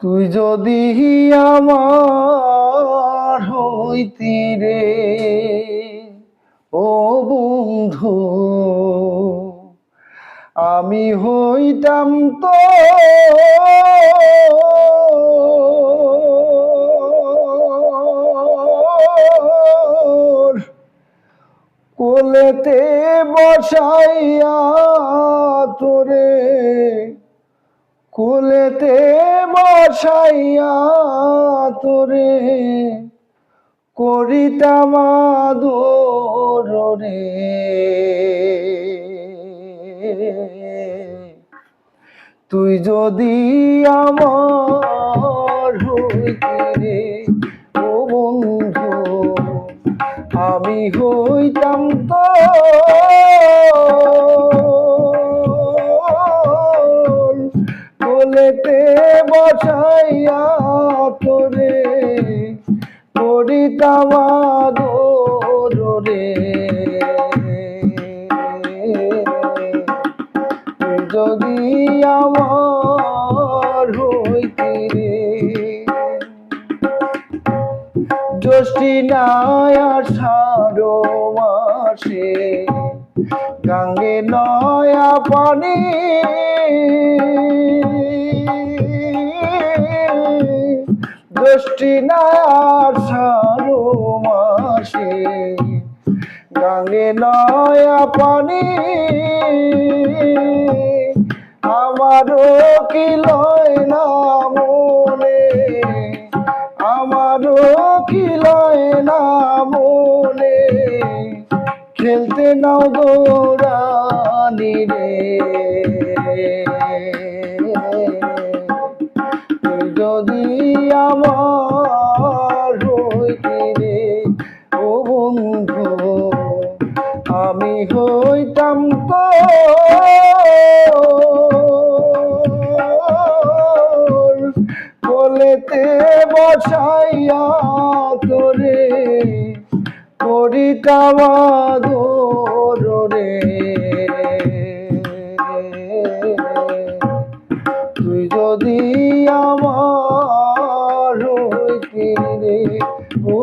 তুই যদি আমার হইতি রে ও বন্ধু, আমি হইতাম তো কোলেতে বসাইয়া তোরে, কোলেতে বসাইয়া তোরে করিতাম আদর রে। তুই যদি আমার হইতি রে ও বন্ধু, আমি হইতাম তো কোলেতে বসাইয়া তোরে করিতাম আদর রে। যদি আমার হইতি রে জ্যৈষ্ঠী নাই আষাঢ় মাসে গাঙ্গে নয়া পানি, জ্যৈষ্ঠী নাই আষাঢ় মাসে গাঙ্গে নয়া পানি, আমারও কি লয় না মনে, আমারও কি লয় না মনে, খেলতে নাও দৌড়ানি রে। তুই যদি আমার হইতি রে ও বন্ধু, আমি হইতাম তো কোলেতে বসাইয়া তোরে করিতাম আদর রে। তুই যদি আমার হইতি রে ও